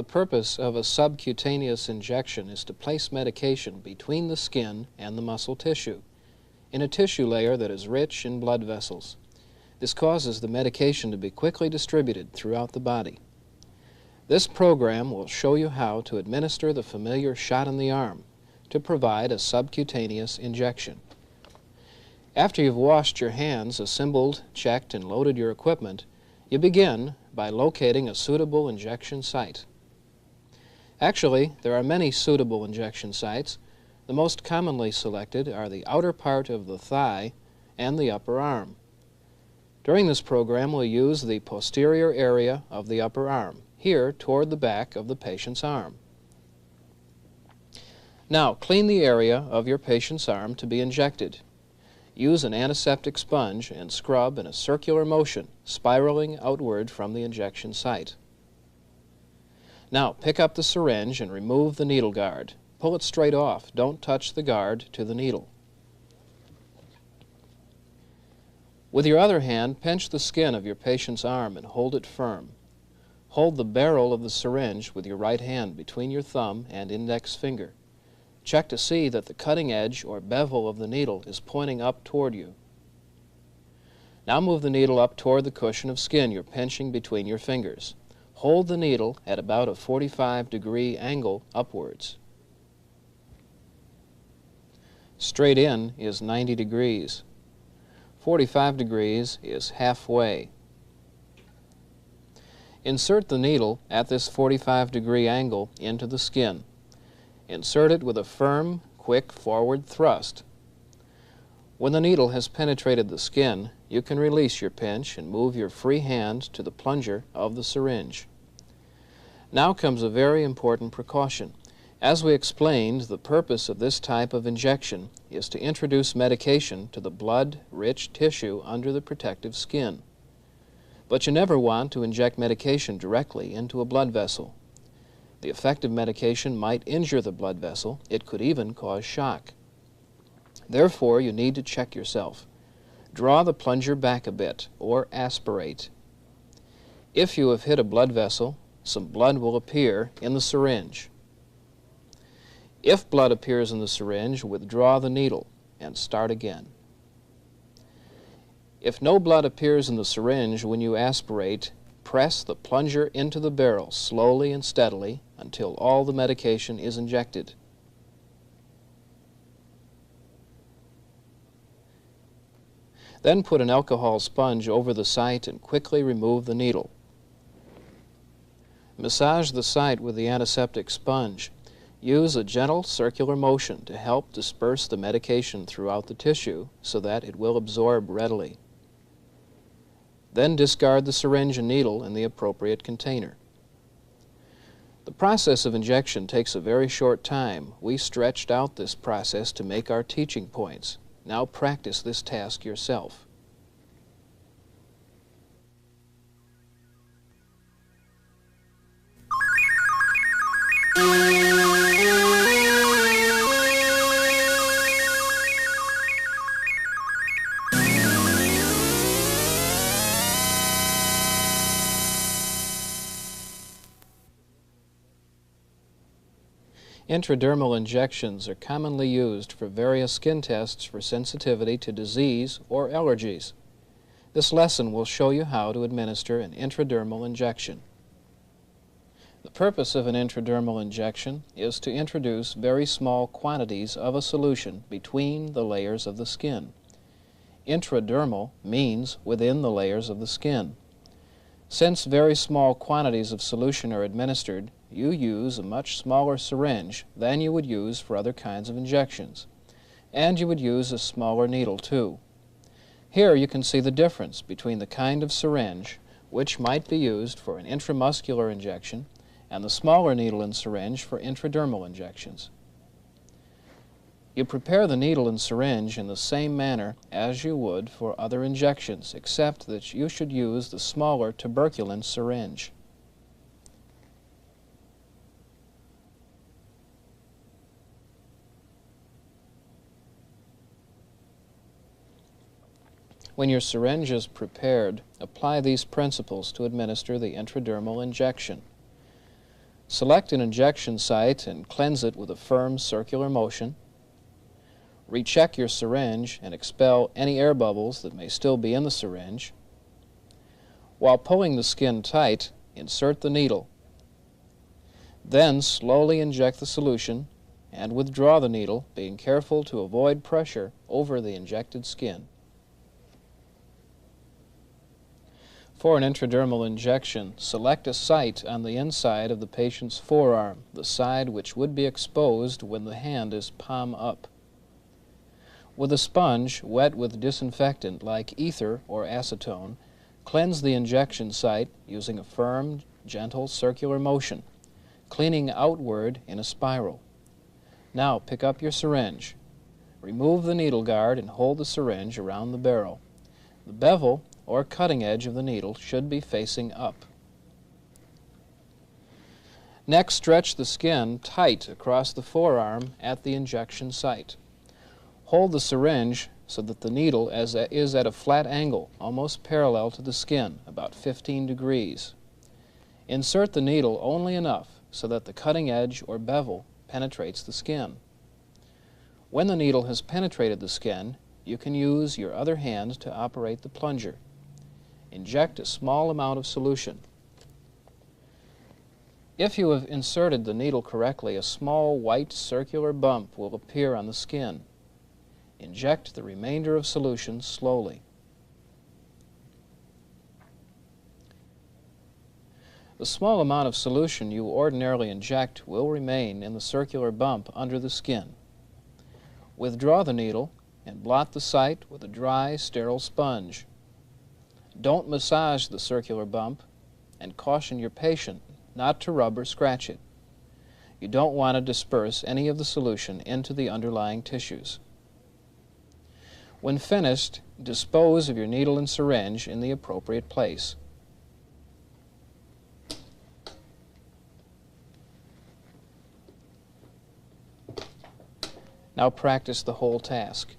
The purpose of a subcutaneous injection is to place medication between the skin and the muscle tissue, in a tissue layer that is rich in blood vessels. This causes the medication to be quickly distributed throughout the body. This program will show you how to administer the familiar shot in the arm to provide a subcutaneous injection. After you've washed your hands, assembled, checked, and loaded your equipment, you begin by locating a suitable injection site. Actually, there are many suitable injection sites. The most commonly selected are the outer part of the thigh and the upper arm. During this program, we'll use the posterior area of the upper arm, here toward the back of the patient's arm. Now, clean the area of your patient's arm to be injected. Use an antiseptic sponge and scrub in a circular motion, spiraling outward from the injection site. Now, pick up the syringe and remove the needle guard. Pull it straight off. Don't touch the guard to the needle. With your other hand, pinch the skin of your patient's arm and hold it firm. Hold the barrel of the syringe with your right hand between your thumb and index finger. Check to see that the cutting edge or bevel of the needle is pointing up toward you. Now move the needle up toward the cushion of skin you're pinching between your fingers. Hold the needle at about a 45-degree angle upwards. Straight in is 90 degrees. 45 degrees is halfway. Insert the needle at this 45-degree angle into the skin. Insert it with a firm, quick forward thrust. When the needle has penetrated the skin, you can release your pinch and move your free hand to the plunger of the syringe. Now comes a very important precaution. As we explained, the purpose of this type of injection is to introduce medication to the blood-rich tissue under the protective skin. But you never want to inject medication directly into a blood vessel. The effective medication might injure the blood vessel. It could even cause shock. Therefore, you need to check yourself. Draw the plunger back a bit, or aspirate. If you have hit a blood vessel, some blood will appear in the syringe. If blood appears in the syringe, withdraw the needle and start again. If no blood appears in the syringe when you aspirate, press the plunger into the barrel slowly and steadily until all the medication is injected. Then put an alcohol sponge over the site and quickly remove the needle. Massage the site with the antiseptic sponge. Use a gentle circular motion to help disperse the medication throughout the tissue so that it will absorb readily. Then discard the syringe and needle in the appropriate container. The process of injection takes a very short time. We stretched out this process to make our teaching points. Now practice this task yourself. Intradermal injections are commonly used for various skin tests for sensitivity to disease or allergies. This lesson will show you how to administer an intradermal injection. The purpose of an intradermal injection is to introduce very small quantities of a solution between the layers of the skin. Intradermal means within the layers of the skin. Since very small quantities of solution are administered, you use a much smaller syringe than you would use for other kinds of injections. And you would use a smaller needle too. Here you can see the difference between the kind of syringe which might be used for an intramuscular injection and the smaller needle and syringe for intradermal injections. You prepare the needle and syringe in the same manner as you would for other injections, except that you should use the smaller tuberculin syringe. When your syringe is prepared, apply these principles to administer the intradermal injection. Select an injection site and cleanse it with a firm circular motion. Recheck your syringe and expel any air bubbles that may still be in the syringe. While pulling the skin tight, insert the needle. Then slowly inject the solution and withdraw the needle, being careful to avoid pressure over the injected skin. For an intradermal injection, select a site on the inside of the patient's forearm, the side which would be exposed when the hand is palm up. With a sponge wet with disinfectant like ether or acetone, cleanse the injection site using a firm, gentle circular motion, cleaning outward in a spiral. Now pick up your syringe. Remove the needle guard and hold the syringe around the barrel. The bevel or cutting edge of the needle should be facing up. Next, stretch the skin tight across the forearm at the injection site. Hold the syringe so that the needle is at a flat angle, almost parallel to the skin, about 15 degrees. Insert the needle only enough so that the cutting edge or bevel penetrates the skin. When the needle has penetrated the skin, you can use your other hand to operate the plunger. Inject a small amount of solution. If you have inserted the needle correctly, a small white circular bump will appear on the skin. Inject the remainder of solution slowly. The small amount of solution you ordinarily inject will remain in the circular bump under the skin. Withdraw the needle and blot the site with a dry, sterile sponge. Don't massage the circular bump and caution your patient not to rub or scratch it. You don't want to disperse any of the solution into the underlying tissues. When finished, dispose of your needle and syringe in the appropriate place. Now practice the whole task.